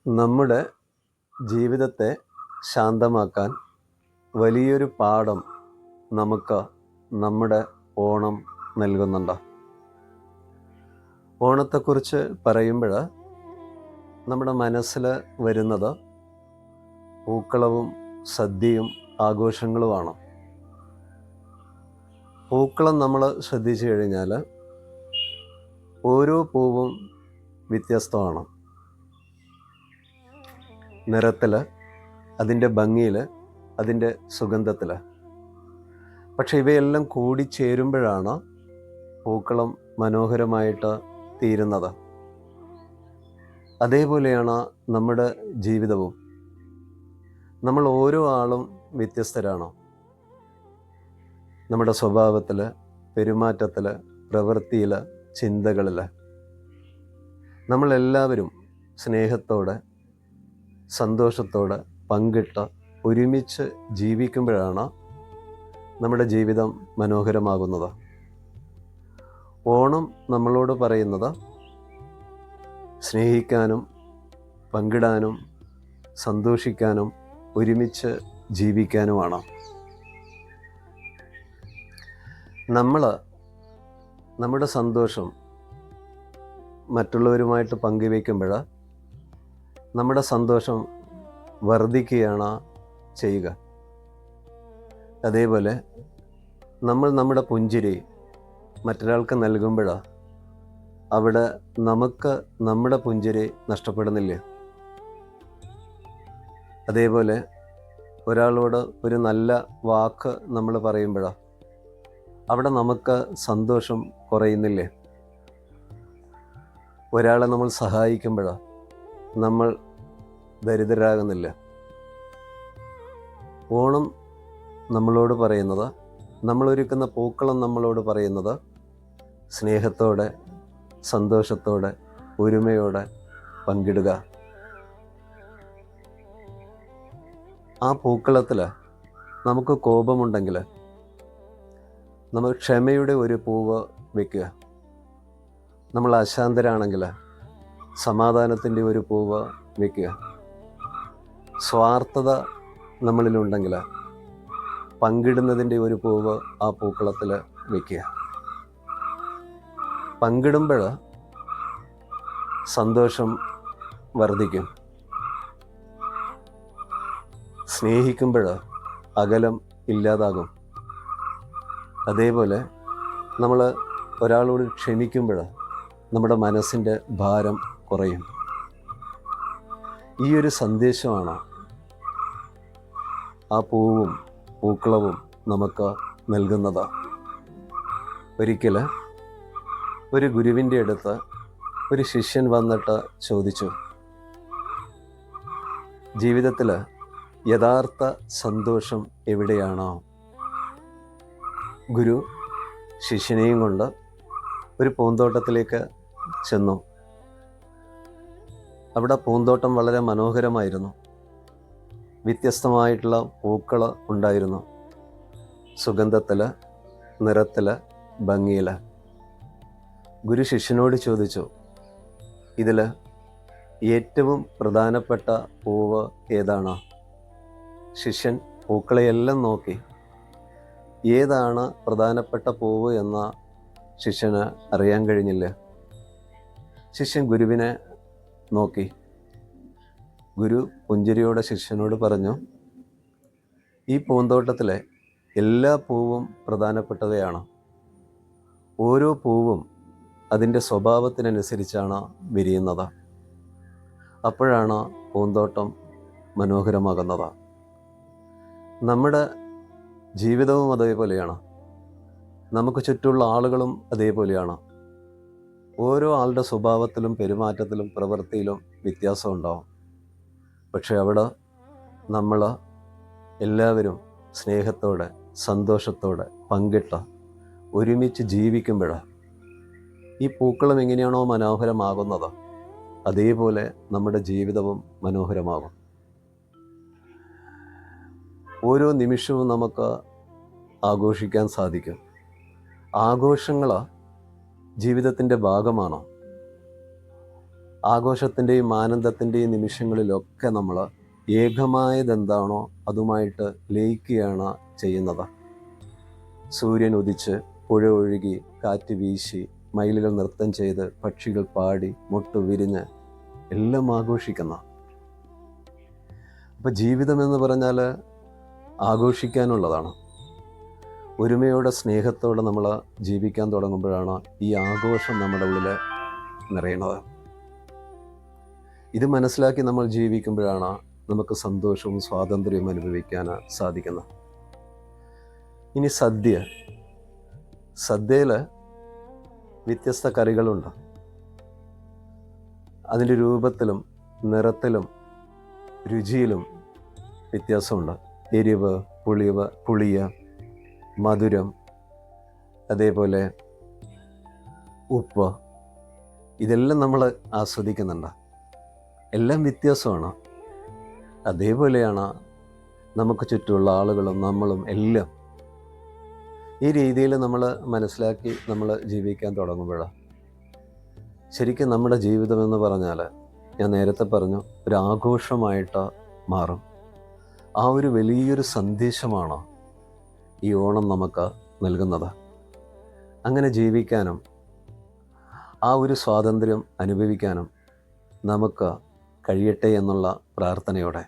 നമ്മുടെ ജീവിതത്തെ ശാന്തമാക്കാൻ വലിയൊരു പാഠം നമുക്ക് നമ്മുടെ ഓണം നൽകുന്നുണ്ട്. ഓണത്തെക്കുറിച്ച് പറയുമ്പോൾ നമ്മുടെ മനസ്സിൽ വരുന്നത് പൂക്കളവും സദ്യയും ആഘോഷങ്ങളുമാണ്. പൂക്കളം നമ്മൾ ശ്രദ്ധിച്ചു കഴിഞ്ഞാൽ ഓരോ പൂവും വ്യത്യസ്തമാണ്. നിറത്തിൽ, അതിൻ്റെ ഭംഗിയിൽ, അതിൻ്റെ സുഗന്ധത്തിൽ. പക്ഷെ ഇവയെല്ലാം കൂടിച്ചേരുമ്പോഴാണ് പൂക്കളം മനോഹരമായിട്ട് തീരുന്നത്. അതേപോലെയാണ് നമ്മുടെ ജീവിതവും. നമ്മൾ ഓരോ ആളും വ്യത്യസ്തരാണ്. നമ്മുടെ സ്വഭാവത്തിൽ, പെരുമാറ്റത്തിൽ, പ്രവൃത്തിയിൽ, ചിന്തകളിൽ. നമ്മളെല്ലാവരും സ്നേഹത്തോടെ, സന്തോഷത്തോടെ പങ്കിട്ട് ഒരുമിച്ച് ജീവിക്കുമ്പോഴാണ് നമ്മുടെ ജീവിതം മനോഹരമാകുന്നത്. ഓണം നമ്മളോട് പറയുന്നത് സ്നേഹിക്കാനും പങ്കിടാനും സന്തോഷിക്കാനും ഒരുമിച്ച് ജീവിക്കാനുമാണ്. നമ്മുടെ സന്തോഷം മറ്റുള്ളവരുമായിട്ട് പങ്കുവയ്ക്കുമ്പോൾ നമ്മുടെ സന്തോഷം വർദ്ധിക്കുകയാണ് ചെയ്യുക. അതേപോലെ നമ്മുടെ പുഞ്ചിരി മറ്റൊരാൾക്ക് നൽകുമ്പോൾ അവിടെ നമുക്ക് നമ്മുടെ പുഞ്ചിരി നഷ്ടപ്പെടുന്നില്ല. അതേപോലെ ഒരാളോട് ഒരു നല്ല വാക്ക് നമ്മൾ പറയുമ്പോൾ അവിടെ നമുക്ക് സന്തോഷം കുറയുന്നില്ലേ? ഒരാളെ നമ്മൾ സഹായിക്കുമ്പോൾ നമ്മൾ ദരിദ്രരാകുന്നില്ല. ഓണം നമ്മളോട് പറയുന്നത്, നമ്മളൊരുക്കുന്ന പൂക്കളം നമ്മളോട് പറയുന്നത് സ്നേഹത്തോടെ, സന്തോഷത്തോടെ, ഒരുമയോടെ പങ്കിടുക. ആ പൂക്കളത്തിൽ നമുക്ക് കോപമുണ്ടെങ്കിൽ നമ്മൾ ക്ഷമയുടെ ഒരു പൂവ് വയ്ക്കുക. നമ്മൾ അശാന്തരാണെങ്കിൽ സമാധാനത്തിൻ്റെ ഒരു പൂവ് വയ്ക്കുക. സ്വാർത്ഥത നമ്മളിലുണ്ടെങ്കിൽ പങ്കിടുന്നതിൻ്റെ ഒരു പൂവ് ആ പൂക്കളത്തിൽ വയ്ക്കുക. പങ്കിടുമ്പോൾ സന്തോഷം വർദ്ധിക്കും. സ്നേഹിക്കുമ്പോൾ അകലം ഇല്ലാതാകും. അതേപോലെ നമ്മൾ ഒരാളോട് ക്ഷമിക്കുമ്പോൾ നമ്മുടെ മനസ്സിൻ്റെ ഭാരം കുറയും. ഈ ഒരു സന്ദേശമാണ് ആ പൂവും പൂക്കളവും നമുക്ക് നൽകുന്നത്. ഒരിക്കൽ ഒരു ഗുരുവിൻ്റെ അടുത്ത് ഒരു ശിഷ്യൻ വന്നിട്ട് ചോദിച്ചു, ജീവിതത്തിൽ യഥാർത്ഥ സന്തോഷം എവിടെയാണോ? ഗുരു ശിഷ്യനെയും കൊണ്ട് ഒരു പൂന്തോട്ടത്തിലേക്ക് ചെന്നു. അവിടെ പൂന്തോട്ടം വളരെ മനോഹരമായിരുന്നു. വ്യത്യസ്തമായിട്ടുള്ള പൂക്കൾ ഉണ്ടായിരുന്നു. സുഗന്ധത്തിൽ, നിറത്തിൽ, ഭംഗിയിൽ. ഗുരു ശിഷ്യനോട് ചോദിച്ചു, ഇതിൽ ഏറ്റവും പ്രധാനപ്പെട്ട പൂവ് ഏതാണ്? ശിഷ്യൻ പൂക്കളെയെല്ലാം നോക്കി. ഏതാണ് പ്രധാനപ്പെട്ട പൂവ് എന്ന ശിഷ്യന് അറിയാൻ കഴിഞ്ഞില്ല. ശിഷ്യൻ ഗുരുവിനെ നോക്കി. ഗുരു പുഞ്ചിരിയോടെ ശിഷ്യനോട് പറഞ്ഞു, ഈ പൂന്തോട്ടത്തിലെ എല്ലാ പൂവും പ്രധാനപ്പെട്ടവയാണ്. ഓരോ പൂവും അതിൻ്റെ സ്വഭാവത്തിനനുസരിച്ചാണ് വിരിയുന്നത്. അപ്പോഴാണ് പൂന്തോട്ടം മനോഹരമാകുന്നത്. നമ്മുടെ ജീവിതവും അതേപോലെയാണ്. നമുക്ക് ചുറ്റുമുള്ള ആളുകളും അതേപോലെയാണ്. ഓരോ ആളുടെ സ്വഭാവത്തിലും പെരുമാറ്റത്തിലും പ്രവൃത്തിയിലും വ്യത്യാസം ഉണ്ടാവും. പക്ഷെ അവിടെ നമ്മൾ എല്ലാവരും സ്നേഹത്തോടെ, സന്തോഷത്തോടെ പങ്കിട്ട് ഒരുമിച്ച് ജീവിക്കുമ്പോൾ ഈ പൂക്കളം എങ്ങനെയാണോ മനോഹരമാകുന്നത്, അതേപോലെ നമ്മുടെ ജീവിതവും മനോഹരമാകും. ഓരോ നിമിഷവും നമുക്ക് ആഘോഷിക്കാൻ സാധിക്കും. ആഘോഷങ്ങൾ ജീവിതത്തിൻ്റെ ഭാഗമാണ്. ആഘോഷത്തിൻ്റെയും ആനന്ദത്തിൻ്റെയും നിമിഷങ്ങളിലൊക്കെ നമ്മൾ ഏകമായതെന്താണോ അതുമായിട്ട് ലയിക്കുകയാണ് ചെയ്യുന്നത്. സൂര്യൻ ഉദിച്ച്, പുഴ ഒഴുകി, കാറ്റ് വീശി, മയിലുകൾ നൃത്തം ചെയ്ത്, പക്ഷികൾ പാടി, മുട്ടു വിരിഞ്ഞ് എല്ലാം ആഘോഷിക്കുന്ന. അപ്പം ജീവിതമെന്ന് പറഞ്ഞാൽ ആഘോഷിക്കാനുള്ളതാണ്. ഒരുമയോടെ സ്നേഹത്തോടെ നമ്മൾ ജീവിക്കാൻ തുടങ്ങുമ്പോഴാണ് ഈ ആഘോഷം നമ്മുടെ ഉള്ളിൽ നിറയുന്നത്. ഇത് മനസ്സിലാക്കി നമ്മൾ ജീവിക്കുമ്പോഴാണ് നമുക്ക് സന്തോഷവും സ്വാതന്ത്ര്യവും അനുഭവിക്കാൻ സാധിക്കുന്നത്. ഇനി സദ്യയിൽ വ്യത്യസ്ത കറികളുണ്ട്. അതിൻ്റെ രൂപത്തിലും നിറത്തിലും രുചിയിലും വ്യത്യാസമുണ്ട്. എരിവ്, പുളിയ, മധുരം, അതേപോലെ ഉപ്പ്, ഇതെല്ലാം നമ്മൾ ആസ്വദിക്കുന്നുണ്ട്. എല്ലാം വ്യത്യാസമാണ്. അതേപോലെയാണ് നമുക്ക് ചുറ്റുമുള്ള ആളുകളും നമ്മളും എല്ലാം. ഈ രീതിയിൽ നമ്മൾ മനസ്സിലാക്കി നമ്മൾ ജീവിക്കാൻ തുടങ്ങുമ്പോഴാണ് ശരിക്കും നമ്മുടെ ജീവിതമെന്ന് പറഞ്ഞാൽ, ഞാൻ നേരത്തെ പറഞ്ഞു, ഒരു ആഘോഷമായിട്ട് മാറും. ആ ഒരു വലിയൊരു സന്ദേശമാണ് ഈ ഓണം നമുക്ക് നൽകുന്നത്. അങ്ങനെ ജീവിക്കാനും ആ ഒരു സ്വാതന്ത്ര്യം അനുഭവിക്കാനും നമുക്ക് കഴിയട്ടെ എന്നുള്ള പ്രാർത്ഥനയോടെ